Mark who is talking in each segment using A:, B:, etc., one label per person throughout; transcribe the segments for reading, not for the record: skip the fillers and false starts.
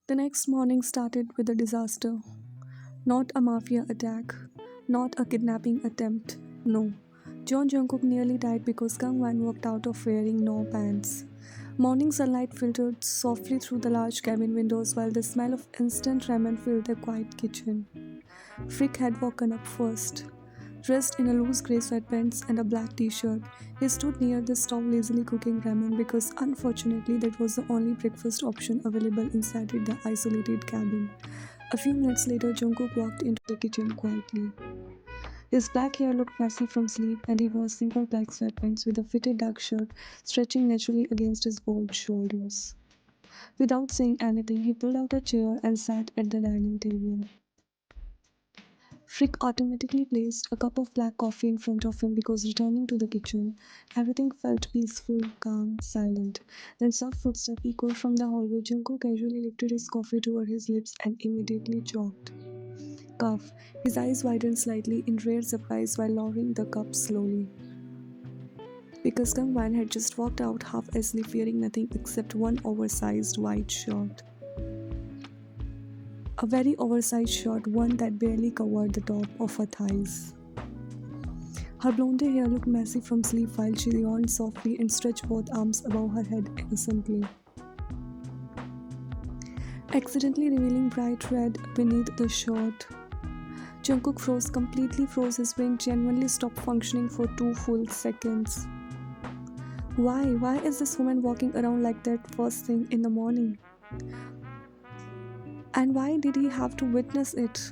A: The next morning started with a disaster. Not a mafia attack, not a kidnapping attempt. No. John Jungkook nearly died because Kang Wan walked out of wearing no pants. Morning sunlight filtered softly through the large cabin windows while the smell of instant ramen filled the quiet kitchen. Frick had woken up first. Dressed in a loose grey sweatpants and a black t-shirt, he stood near the stove lazily cooking ramen because unfortunately that was the only breakfast option available inside the isolated cabin. A few minutes later, Jungkook walked into the kitchen quietly. His black hair looked messy from sleep, and he wore simple black sweatpants with a fitted dark shirt stretching naturally against his broad shoulders. Without saying anything, he pulled out a chair and sat at the dining table. Frick automatically placed a cup of black coffee in front of him because returning to the kitchen, everything felt peaceful, calm, silent. Then soft footsteps echoed from the hallway. Junko casually lifted his coffee toward his lips and immediately choked. Cough. His eyes widened slightly in rare surprise while lowering the cup slowly. Because Kang Wan had just walked out half asleep, fearing nothing except one oversized white shirt. A very oversized shirt, one that barely covered the top of her thighs. Her blonde hair looked messy from sleep while she yawned softly and stretched both arms above her head innocently, accidentally revealing bright red beneath the shirt. Jungkook completely froze. His brain genuinely stopped functioning for 2 full seconds. Why? Why is this woman walking around like that first thing in the morning? And why did he have to witness it?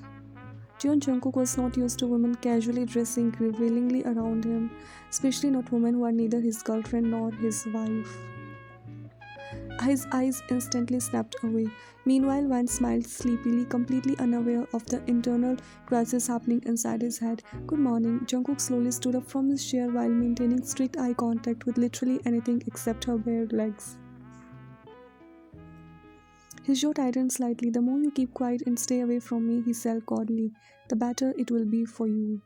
A: Jeon Jungkook was not used to women casually dressing revealingly around him, especially not women who are neither his girlfriend nor his wife. His eyes instantly snapped away. Meanwhile, Van smiled sleepily, completely unaware of the internal crisis happening inside his head. Good morning. Jungkook slowly stood up from his chair while maintaining strict eye contact with literally anything except her bare legs. His jaw tightened slightly. The more you keep quiet and stay away from me, he said coldly, the better it will be for you.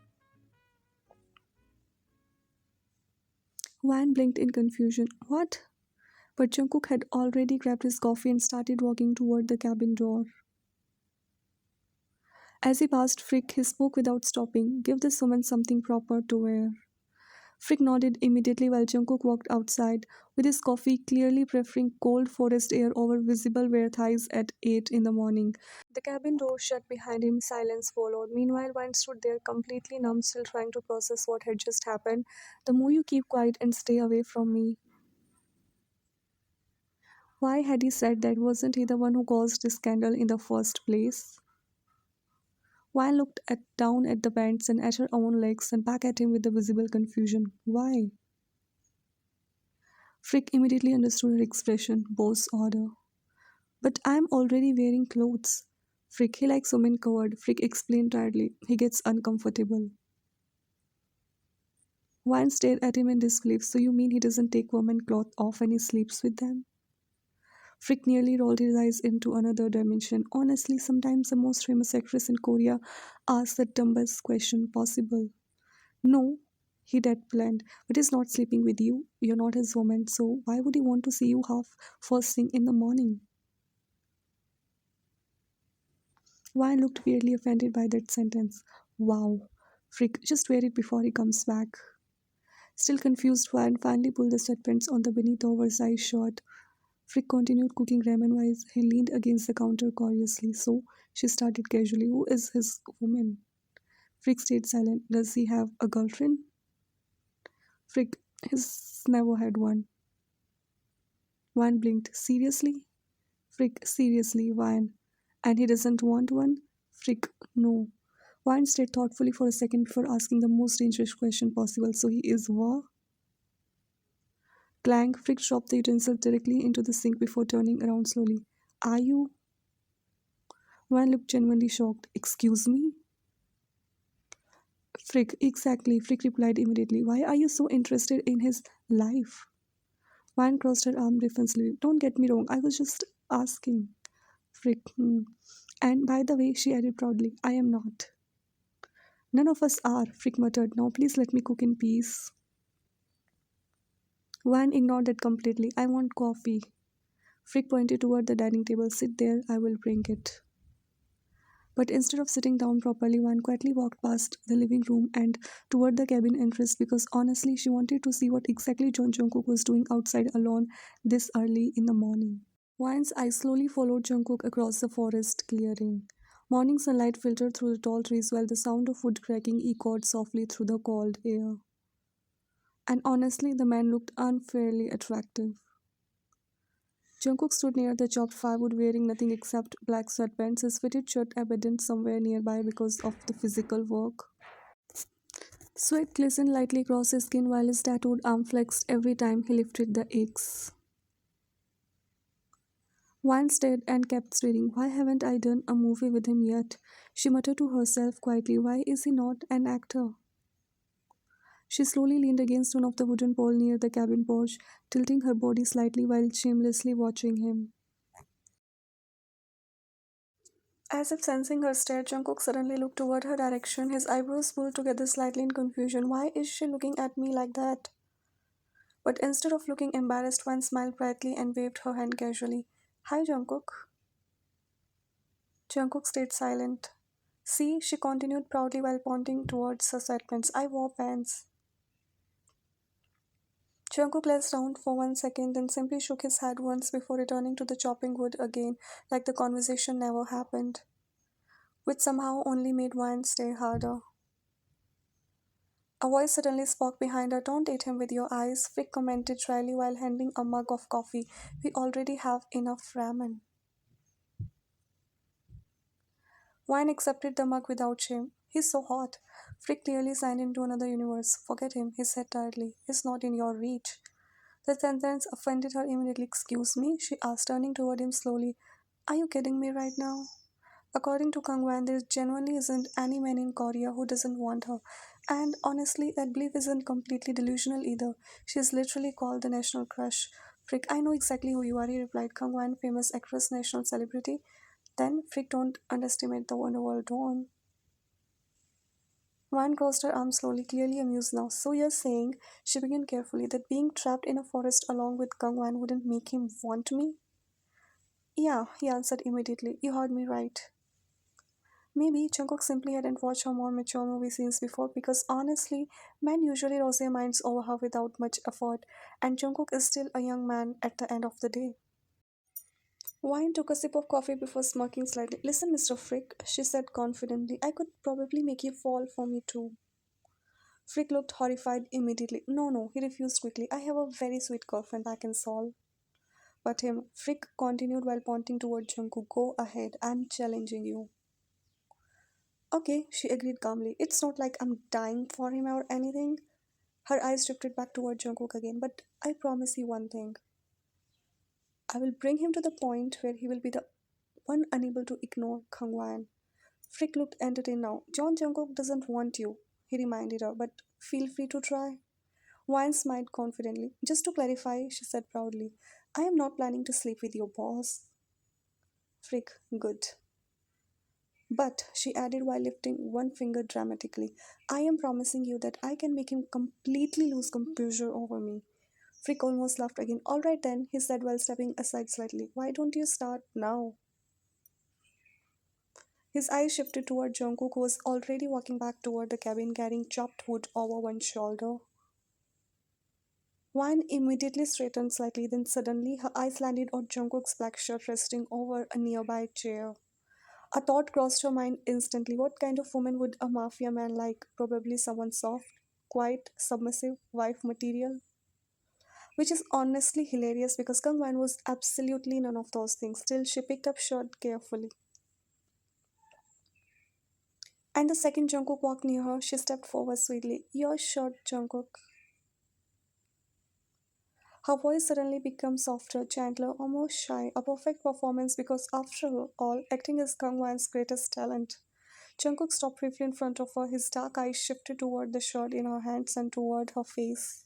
A: Van blinked in confusion. What? But Jungkook had already grabbed his coffee and started walking toward the cabin door. As he passed Frick, he spoke without stopping. Give this woman something proper to wear. Frick nodded immediately while Jungkook walked outside, with his coffee clearly preferring cold forest air over visible bare thighs at 8 in the morning. The cabin door shut behind him, silence followed. Meanwhile, Wine stood there completely numb, still trying to process what had just happened. The more you keep quiet and stay away from me. Why had he said that? Wasn't he the one who caused the scandal in the first place? Wine looked down at the pants and at her own legs and back at him with the visible confusion. Why? Frick immediately understood her expression. Boss order. But I'm already wearing clothes. Frick, he likes women covered. Frick explained tiredly. He gets uncomfortable. Wine stared at him in disbelief. So you mean he doesn't take women clothes off when he sleeps with them? Frick nearly rolled his eyes into another dimension. Honestly, sometimes the most famous actress in Korea asks the dumbest question possible. No, he deadpanned, but he's not sleeping with you. You're not his woman, so why would he want to see you half first thing in the morning? Wine looked weirdly offended by that sentence. Wow. Frick, just wear it before he comes back. Still confused, Wine finally pulled the sweatpants on the beneath the oversized shirt. Frick continued cooking ramen while he leaned against the counter curiously. So she started casually. Who is his woman? Frick stayed silent. Does he have a girlfriend? Frick, he's never had one. Wine blinked. Seriously? Frick, seriously, Wine. And he doesn't want one? Frick, no. Wine stayed thoughtfully for a second before asking the most dangerous question possible. So he is what? Clang, Frick dropped the utensil directly into the sink before turning around slowly. Are you? Wine looked genuinely shocked. Excuse me? Frick, exactly, Frick replied immediately. Why are you so interested in his life? Wine crossed her arm defensively. Don't get me wrong, I was just asking. Frick, And by the way, she added proudly, I am not. None of us are, Frick muttered. Now please let me cook in peace. Wine ignored that completely. I want coffee. Frick pointed toward the dining table. Sit there, I will bring it. But instead of sitting down properly, Wan quietly walked past the living room and toward the cabin entrance because honestly, she wanted to see what exactly John Jungkook was doing outside alone this early in the morning. Wan's eyes slowly followed Jungkook across the forest clearing. Morning sunlight filtered through the tall trees while the sound of wood cracking echoed softly through the cold air. And honestly, the man looked unfairly attractive. Jungkook stood near the chopped firewood wearing nothing except black sweatpants, his fitted shirt abandoned somewhere nearby because of the physical work. Sweat glistened lightly across his skin while his tattooed arm flexed every time he lifted the axe. Wan stared and kept staring. Why haven't I done a movie with him yet? She muttered to herself quietly. Why is he not an actor? She slowly leaned against one of the wooden poles near the cabin porch, tilting her body slightly while shamelessly watching him. As if sensing her stare, Jungkook suddenly looked toward her direction, his eyebrows pulled together slightly in confusion. Why is she looking at me like that? But instead of looking embarrassed, Wan smiled brightly and waved her hand casually. Hi, Jungkook. Jungkook stayed silent. See, she continued proudly while pointing towards her sweatpants. I wore pants. Jungkook glanced down for 1 second, then simply shook his head once before returning to the chopping wood again, like the conversation never happened, which somehow only made Wan stare harder. A voice suddenly spoke behind her. Don't eat him with your eyes, Frick commented dryly while handing a mug of coffee. We already have enough ramen. Wine accepted the mug without shame. He's so hot. Frick clearly signed into another universe. Forget him, he said tiredly. He's not in your reach. The sentence offended her immediately. Excuse me? She asked, turning toward him slowly. Are you kidding me right now? According to Kangwan, there genuinely isn't any man in Korea who doesn't want her. And honestly, that belief isn't completely delusional either. She's literally called the national crush. Frick, I know exactly who you are, he replied. Kangwan, famous actress, national celebrity. Then, Frick, don't underestimate the Wonderworld Dawn. Wan crossed her arms slowly, clearly amused now. So you're saying, she began carefully, that being trapped in a forest along with Kangwan wouldn't make him want me? Yeah, he answered immediately. You heard me right. Maybe Jungkook simply hadn't watched her more mature movie scenes before because honestly, men usually lose their minds over her without much effort, and Jungkook is still a young man at the end of the day. Wine took a sip of coffee before smirking slightly. Listen, Mr. Frick, she said confidently, I could probably make you fall for me too. Frick looked horrified immediately. No, no, he refused quickly. I have a very sweet girlfriend I can solve. But him, Frick continued while pointing toward Jungkook. Go ahead, I'm challenging you. Okay, she agreed calmly. It's not like I'm dying for him or anything. Her eyes drifted back toward Jungkook again, but I promise you one thing. I will bring him to the point where he will be the one unable to ignore Kangwan. Frick looked entertained now. John Jungkook doesn't want you, he reminded her, but feel free to try. Wine smiled confidently. Just to clarify, she said proudly, I am not planning to sleep with your boss. Frick, good. But, she added while lifting one finger dramatically, I am promising you that I can make him completely lose composure over me. Frick almost laughed again. All right then, he said while stepping aside slightly. Why don't you start now? His eyes shifted toward Jungkook, who was already walking back toward the cabin carrying chopped wood over one shoulder. Wine immediately straightened slightly, then suddenly her eyes landed on Jungkook's black shirt resting over a nearby chair. A thought crossed her mind instantly. What kind of woman would a mafia man like? Probably someone soft, quiet, submissive, wife material. Which is honestly hilarious because Kangwan was absolutely none of those things. Still, she picked up shirt carefully. And the second Jungkook walked near her, she stepped forward sweetly. Your shirt, Jungkook. Her voice suddenly became softer, gentler, almost shy. A perfect performance because, after all, acting is Kangwan's greatest talent. Jungkook stopped briefly in front of her, his dark eyes shifted toward the shirt in her hands and toward her face.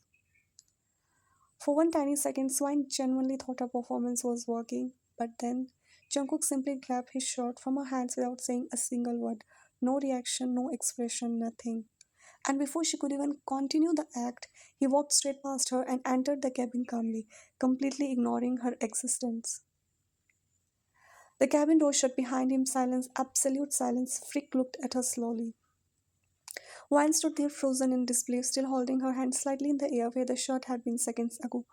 A: For one tiny second, Swine genuinely thought her performance was working, but then Jungkook simply grabbed his shirt from her hands without saying a single word. No reaction, no expression, nothing. And before she could even continue the act, he walked straight past her and entered the cabin calmly, completely ignoring her existence. The cabin door shut behind him, silence, absolute silence. Frick looked at her slowly. Wine stood there frozen in disbelief, still holding her hand slightly in the air where the shot had been seconds ago.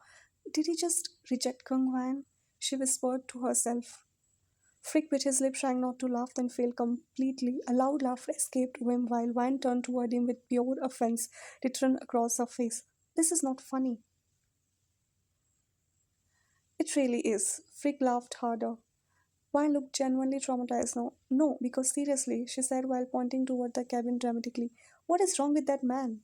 A: Did he just reject Kung Wan? She whispered to herself. Frick bit his lip, trying not to laugh, then failed completely. A loud laugh escaped him while Wine turned toward him with pure offense written across her face. This is not funny. It really is. Frick laughed harder. Wine looked genuinely traumatized now. No, because seriously, she said while pointing toward the cabin dramatically. What is wrong with that man?